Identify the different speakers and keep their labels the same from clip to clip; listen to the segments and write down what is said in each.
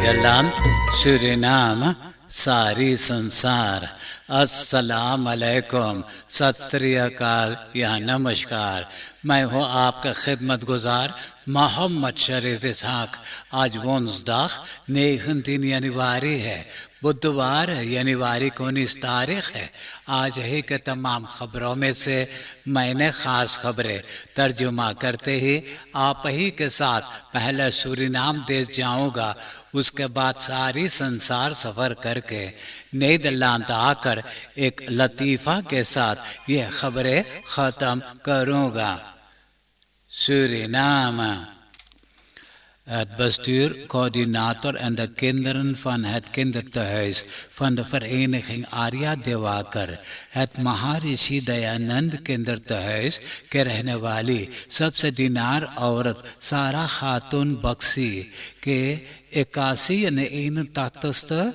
Speaker 1: Nederland, Suriname, सारी संसार, अस्सलाम अलैकुम, सत श्री अकाल या नमस्कार। मैं हूँ आपका खिदमतगुजार मोहम्मद शरीफ इसहाक। आज वोंसदाग 19 जनवरी है, बुधवार है, जनवरी को 19 तारीख है। आज ही के तमाम खबरों में से मैंने ख़ास खबरें तर्जुमा करते ही आप ही के साथ पहले सूरीनाम देश जाऊंगा, उसके बाद सारी संसार सफ़र करके नीदरलैंड आकर एक लतीफ़ा के साथ ये खबरें ख़त्म करूंगा। Suriname. Het bestuur-coördinator en de kinderen van het kindertehuis van de vereniging Arya Devakar, het Maharishi Dayanand kindertehuis के रहने वाली सबसे दीनार औरत सारा खातून बख्शी के 81 यानी 61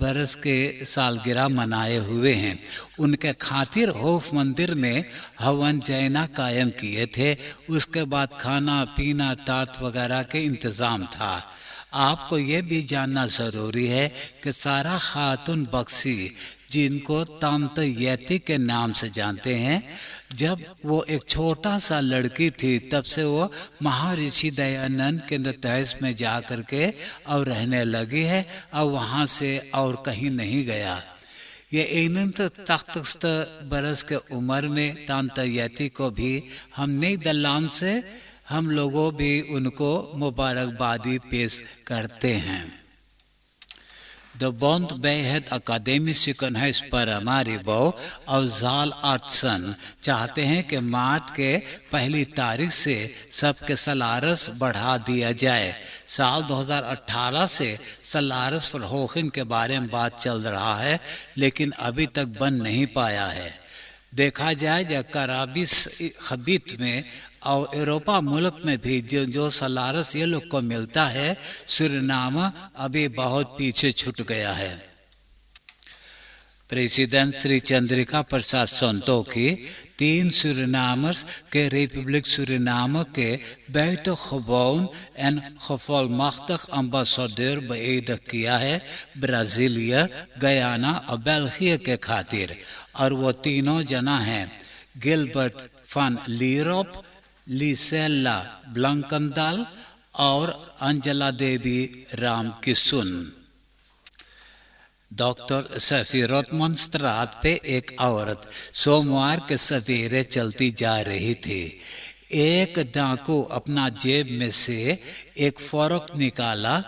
Speaker 1: बरस के सालगिरह मनाए हुए हैं। उनके खातिर होफ मंदिर में हवन जैना कायम किए थे। उसके बाद खाना पीना तात वगैरह के इंतज़ाम था। आपको ये भी जानना ज़रूरी है कि सारा खातून बख्शी, जिनको तंत यती के नाम से जानते हैं, जब वो एक छोटा सा लड़की थी तब से वो महर्षि दयानंद kinderthuis में जा कर के और रहने लगी है और वहाँ से और कहीं नहीं गया। ये 81 बरस के उम्र में तंत यती को भी हम नीदरलैंड से हम लोगों भी उनको मुबारकबादी पेश करते हैं। De Bond bij het Academisch Ziekenhuis Paramaribo और जाल आर्टसन चाहते हैं कि मार्च के पहली तारीख से सबके सलारस बढ़ा दिया जाए। साल 2018 से सलारस फरहोखिन के बारे में बात चल रहा है, लेकिन अभी तक बन नहीं पाया है। देखा जाए जब कराबिस खबीत में और यूरोपा मुल्क में भी जो सलारस ये लोग को मिलता है, सूरीनाम अभी बहुत पीछे छूट गया है। प्रेसिडेंट श्री चंद्रिका प्रसाद संतोखी 3 सूरीनामर्स के रिपब्लिक सूरीनाम के buitengewoon en gevolmachtigd ambassadeur beëdigd किया है ब्राज़ीलिया, गयाना और बेल्जिया के खातिर। और वो तीनों जना हैं गिलबर्ट फन लीरोप, लिसेला ब्लंकंदाल और अंजला देवी राम किसुन। डॉक्टर सफीरत मंस्त्रात पे एक औरत सोमवार के सवेरे चलती जा रही थी। एक डाकू अपना जेब में से एक फ़ोरक निकाला,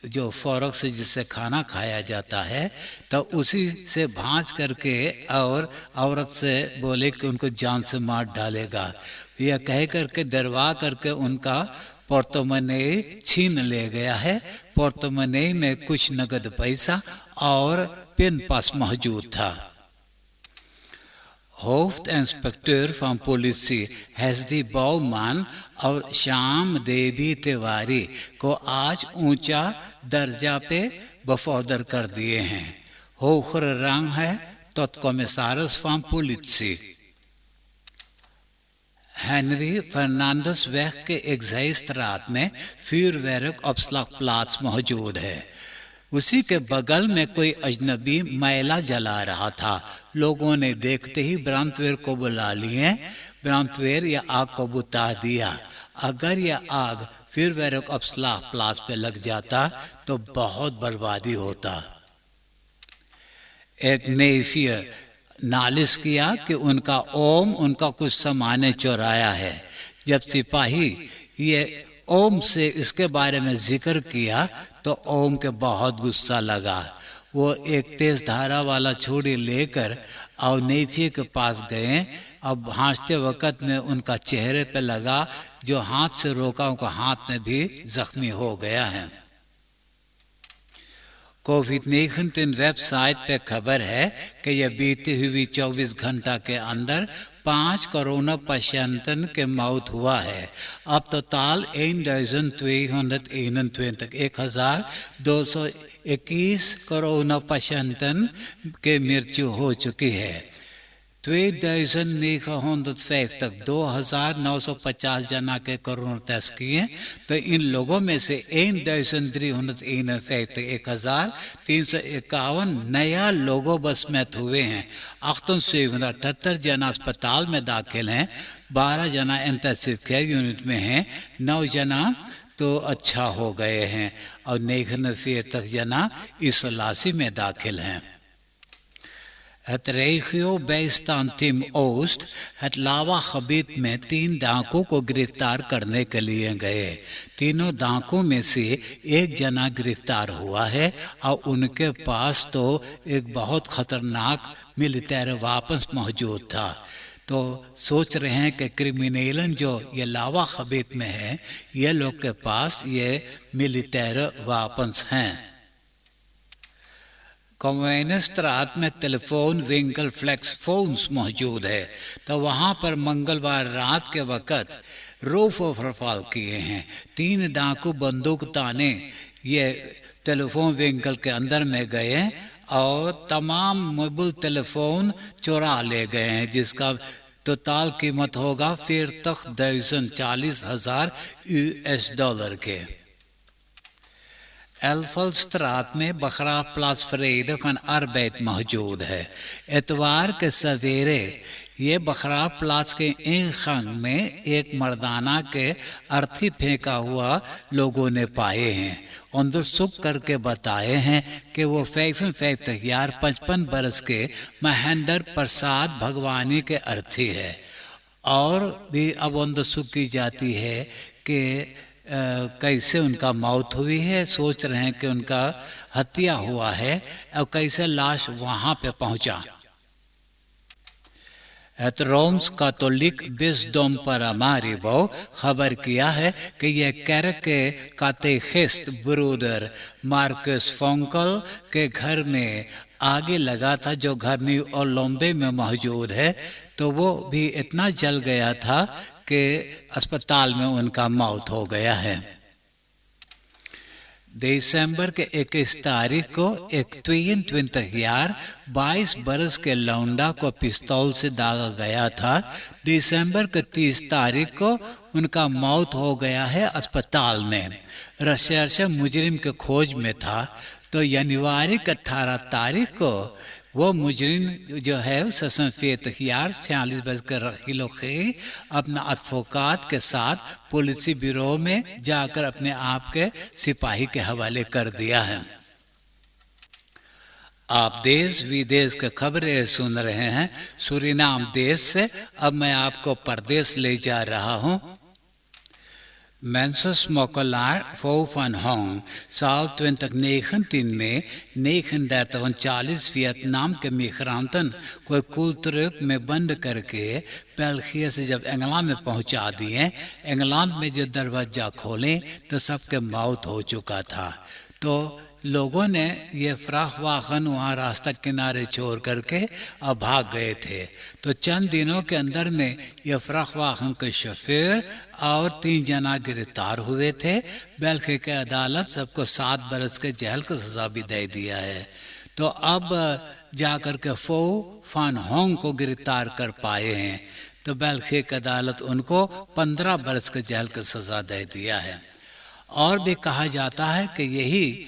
Speaker 1: जो फ़ोरक से जिससे खाना खाया जाता है, तो उसी से भांज करके और औरत से बोले कि उनको जान से मार डालेगा। यह कह करके डरवा करके उनका पोर्तमने छीन ले गया है। पोर्तमने में कुछ नगद पैसा और पेन पास मौजूद था। होofdinspecteur van politie हैसदी बौमान और श्याम देवी तिवारी को आज ऊंचा दर्जा पे बफौदर कर दिए हैं। होखर रंग है तत्कॉमिसारस van politie। हेनरी फर्नांडस वेग के एक्साइस्ट्रात में फ्यूरवेरक ऑप्सलाकप्लाट्स मौजूद है। उसी के बगल में कोई अजनबी मैला जला रहा था। लोगों ने देखते ही ब्रांतवेर को बुला लिए। ब्रांतवेर या आग को बुता दिया। अगर यह आग फ्यूरवेरक ऑप्सलाकप्लाट्स पे लग जाता तो बहुत बर्बादी होता। एक नेफिया नालिश किया कि उनका ओम उनका कुछ सामान चुराया है। जब सिपाही ये ओम से इसके बारे में जिक्र किया तो ओम के बहुत गुस्सा लगा। वो एक तेज धारा वाला छुरी लेकर और नेफिया के पास गए। अब भांजते वक़्त में उनका चेहरे पे लगा, जो हाथ से रोका उनका हाथ में भी जख्मी हो गया है। कोविड-19 वेबसाइट पे खबर है कि यह बीती हुई 24 घंटा के अंदर 5 कोरोना पेशेंटन के मौत हुआ है। अब टोटल 1221 कोरोना पेशेंटन के मृत्यु हो चुकी है। 2950 जना के कोरोना टेस्ट किए, तो इन लोगों में से 1351 नया लोगों बस में हुए हैं। 778 जना अस्पताल में दाखिल हैं, 12 जना इंटेंसिव केयर यूनिट में हैं, 9 जना तो अच्छा हो गए हैं और 49 जना इसोलासी में दाखिल हैं। Het regio-bijstand Team Oost het लावाखबीत में 3 डाकुओं को गिरफ्तार करने के लिए गए। तीनों डाकुओं में से एक जना गिरफ्तार हुआ है और उनके पास तो एक बहुत खतरनाक मिलिट्री वापस मौजूद था। तो सोच रहे हैं कि क्रिमिनल जो ये लावाखबीत में है, ये लोग के पास ये मिलिट्री वापस हैं। कॉन्वेंस में टेलीफोन विंकल फ्लेक्स फोन्स मौजूद है, तो वहाँ पर मंगलवार रात के वक़्त रूफ ओवरफॉल किए हैं। 3 डाकू बंदूक ताने ये टेलीफोन विंकल के अंदर में गए और तमाम मोबाइल टेलीफोन चुरा ले गए हैं, जिसका टोटल कीमत होगा 40,000 US डॉलर के। एल्फलस्ट्रात में बखरा प्लास फ्रेड फन अरबैट मौजूद है। इतवार के सवेरे ये बखरा प्लास के इंखंग में एक मर्दाना के अर्थी फेंका हुआ लोगों ने पाए हैं। अंदर सुख करके बताए हैं कि वो 55 बरस के महेंद्र प्रसाद भगवानी के अर्थी है। और भी अब अंदर सुख की जाती है कि कैसे उनका मौत हुई है। सोच रहे हैं कि उनका हत्या हुआ है और कैसे लाश वहां पे पहुंचा। रोम्स कैथोलिक बिशडम पर हमारी वो खबर किया है कि यह कैरक के कातेखिस्ट ब्रूदर मार्कस फोंकल के घर में आगे लगा था, जो घर न्यू ओलंबे में मौजूद है। तो वो भी इतना जल गया था कि अस्पताल में उनका मौत हो गया है। दिसंबर के 21 तारीख को एक 22 बरस के लौंडा को पिस्तौल से दागा गया था। दिसंबर के 30 तारीख को उनका मौत हो गया है अस्पताल में। रशिया मुजरिम के खोज में था। तो जनवरी के 18 तारीख को वो मुजरिम जो है 46 बरस के रखीलो के अपना एडवोकेट के साथ पुलिस ब्यूरो में जाकर अपने आप के सिपाही के हवाले कर दिया है। आप देश विदेश के खबरें सुन रहे हैं सूरीनाम देश से। अब मैं आपको परदेश ले जा रहा हूँ। Mensen smokkelaar Vo van Hong साल 2019 में 39 वियतनाम के मिग्रांटन को कुलतुरक में बंद करके बेल्जियम से जब इंग्लैंड में पहुंचा दिए। इंग्लैंड में जो दरवाजा खोले तो सबके मौत हो चुका था। तो लोगों ने ये फ्राख वाहन वहाँ रास्ता किनारे छोड़ करके अब भाग गए थे। तो चंद दिनों के अंदर में ये फ्राख वाहन के शोफर और 3 जना गिरफ्तार हुए थे। बेल्जियम की अदालत सबको 7 बरस के जेल की सजा भी दे दिया है। तो अब जाकर के फो फान होंग को गिरफ्तार कर पाए हैं। तो बेल्जियम की अदालत उनको 15 बरस के जेल की सजा दे दिया है। और भी कहा जाता है कि यही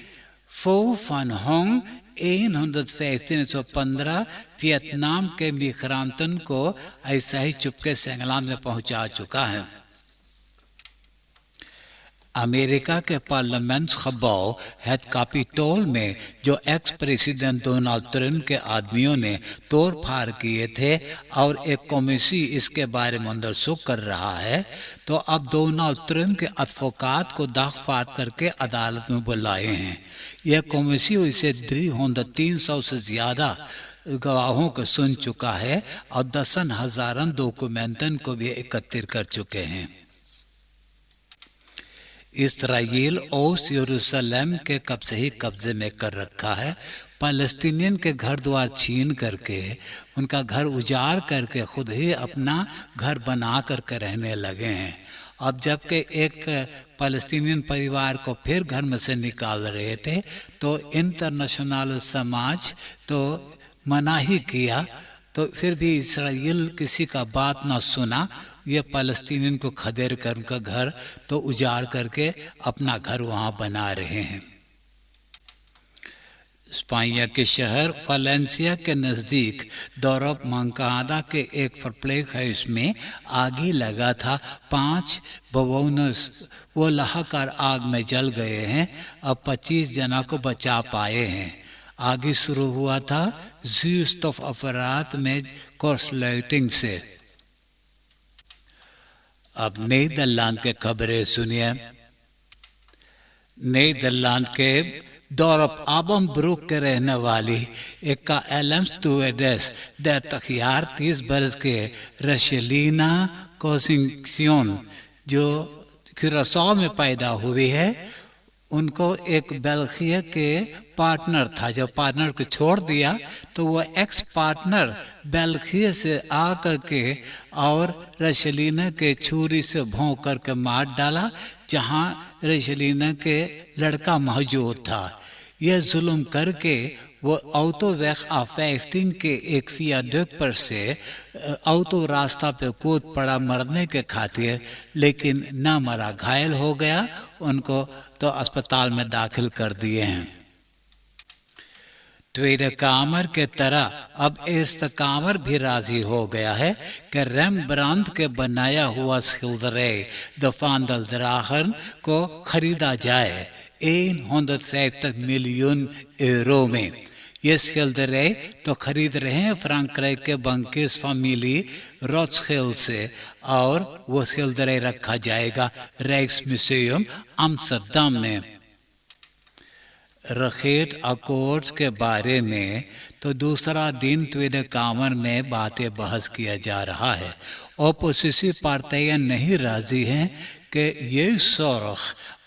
Speaker 1: फो फान होंग 1915 वियतनाम के मिग्रांटन को ऐसा ही चुपके से इंग्लैंड में पहुंचा चुका है। अमेरिका के पार्लियामेंट खबाव हेड कैपिटोल में जो एक्स प्रेसिडेंट डोनाल्ड ट्रंप के आदमियों ने तोड़ फाड़ किए थे और एक कमेटी इसके बारे में अंदर सुख कर रहा है। तो अब डोनाल्ड ट्रंप के एडवोकेट को दाग करके अदालत में बुलाए हैं। यह कमेटी इसे 300 से ज्यादा गवाहों को सुन चुका है और 10,000 डॉक्यूमेंटन को भी एकत्रित कर चुके हैं। इसराइल ओस्ट यरूशलेम के कब से ही कब्जे में कर रखा है। पैलेस्टीनियन के घर द्वार छीन करके उनका घर उजाड़ करके खुद ही अपना घर बना करके रहने लगे हैं। अब जबकि एक पैलेस्टीनियन परिवार को फिर घर में से निकाल रहे थे तो इंटरनेशनल समाज तो मना ही किया तो फिर भी इसराइल किसी का बात ना सुना। ये फ़लस्तीनियों को खदेड़ कर उनका घर तो उजाड़ करके अपना घर वहाँ बना रहे हैं। स्पानिया के शहर फालेंसिया के नज़दीक दोरब मंकादा के एक फरप्लेक हाउस में आग लगा था। 5 भवनस वो लाहकार आग में जल गए हैं। अब 25 जना को बचा पाए हैं। आगे शुरू हुआ था ज़ुस्तफ अफरात में कोर्सलाइटिंग से। अब नीदरलैंड के खबरें सुनिए। नीदरलैंड के दोरब आबमब्रूक के रहने वाली एक एलम स्टुअर्डेस 30 बरस के रशेलिना कोसिंगसियोन जो क्यूरासाओ में पैदा हुई है, उनको एक बेल्जियम के पार्टनर था। जब पार्टनर को छोड़ दिया तो वो एक्स पार्टनर बेल्जियम से आकर के और रशेलिना के छुरी से भोंक करके मार डाला जहां रशेलिना के लड़का मौजूद था। यह जुल्म करके वो ऑटोवेक आफेस्टिंग के एक फियाडक पर से ऑटो रास्ता पे कूद पड़ा मरने के खातिर, लेकिन न मरा, घायल हो गया। उनको तो अस्पताल में दाखिल कर दिए हैं। ट्वेरे कामर के तरह अब eerste कामर भी राजी हो गया है कि रेम्ब्रांट के बनाया हुआ schilderij द वांडल ड्रागन को खरीदा जाए 150 मिलियन यूरो में। ये schilderij तो खरीद रहे हैं फ्रांक्राइक के बंकिस फैमिली रोथस्चिल्ड से, और वो schilderij रखा जाएगा राइक्स म्यूजियम आम्स्टरडम में। रखेट अकॉर्ड के बारे में तो दूसरा दिन ट्वेरे कामर में बातें बहस किया जा रहा है। ओपोजिशन पार्टियां नहीं राजी हैं कि ये सोरख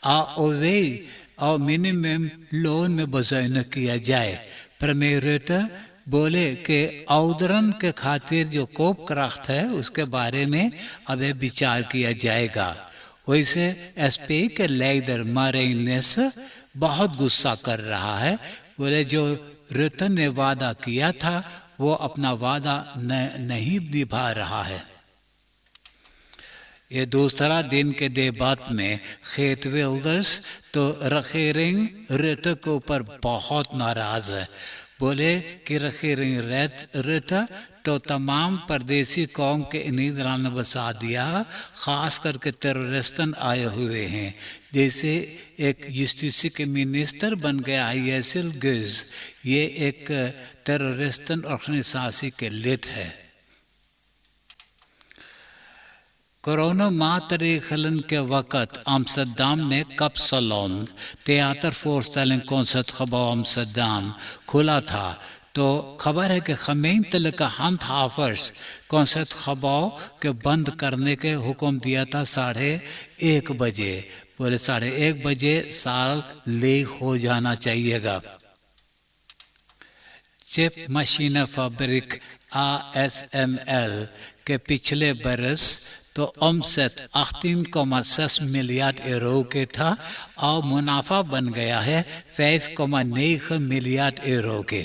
Speaker 1: आओवे और मिनिमम लोन में बजाय किया जाए। प्रीमियर बोले कि औदरन के खातिर जो कोप क्राफ्ट है उसके बारे में अभी विचार किया जाएगा। वैसे एसपी के लेदर मारेनेस बहुत गुस्सा कर रहा है। बोले जो रुतन ने वादा किया था वो अपना वादा नहीं निभा रहा है। ये दूसरा दिन के देबात में खेत विल्डर्स तो रखेरिंग रुत के ऊपर बहुत नाराज है। बोले कि रखेरिंग रुत तो तमाम परदेसी कौम के नीदरलैंड में बसा दिया, खास करके टेररिस्टन आए हुए हैं। जैसे एक जस्टिस के मिनिस्टर बन गया है येसिल गुज, ये एक टेररिस्टन ऑर्गेनाइजेशन के लीड है। कोरोना मातरीखलन के वक़्त आम्स्टरडम में कपसलोन थिएटर फोरस्टेलिंग कॉन्सर्ट खबा आम्स्टरडम खुला था। तो खबर है कि खमेंतल का हाफर्स कॉन्सर्ट खबाओ के बंद करने के हुक्म दिया था 1:30 बजे। बोले 1:30 बजे साल लीक हो जाना चाहिएगा। चिप मशीन फैब्रिक ASML के पिछले बरस तो ऑमसेट 18,6 मिलियन यूरो के था और मुनाफा बन गया है 5,9 मिलियन यूरो के।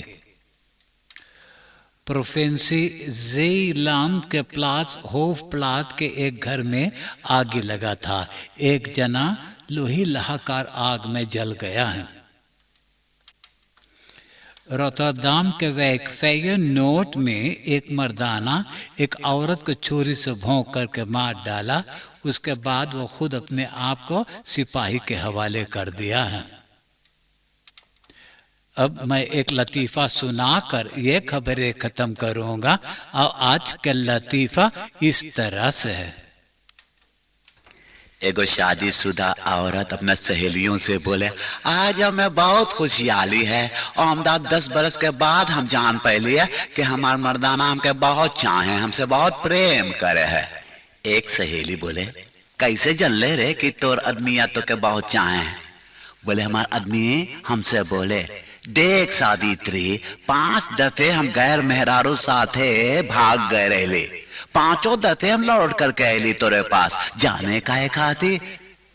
Speaker 1: प्रोविंसी ज़ीलैंड के प्लाट्स होफ प्लाट के एक घर में आग लगा था। एक जना लोही लाहकार आग में जल गया है। रोटरडम के वेक फेयरनोट में एक मर्दाना एक औरत को छुरी से भोंक करके मार डाला। उसके बाद वो खुद अपने आप को सिपाही के हवाले कर दिया है। अब मैं एक लतीफ़ा सुनाकर ये खबरें ख़त्म करूँगा और आज का लतीफ़ा इस तरह से है।
Speaker 2: एगो शादीशुदा औरत अपने सहेलियों से बोले, आज हमें बहुत खुशहाली है और 10 बरस के बाद हम जान पाए कि हमार मर्दाना हमके बहुत चाहे, हमसे बहुत प्रेम करे है। एक सहेली बोले, कैसे जन ले रे कि तोर आदमिया तो के बहुत चाहे। बोले हमार आदमी हमसे बोले, देख सावित्री 5 दफे हम गैर मेहरारू साथे भाग गए रहले, 5 दफे हम लौट करके आयली तोरे पास, जाने काहे खाती?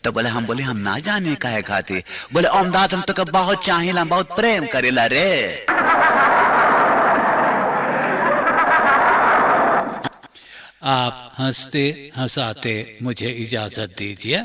Speaker 2: तो बोले हम बोले हम ना जाने काहे खाती। बोले ओमदास हम तो के बहुत चाहिला, बहुत प्रेम करेला रे।
Speaker 1: आप हंसते हंसाते मुझे इजाजत दीजिए।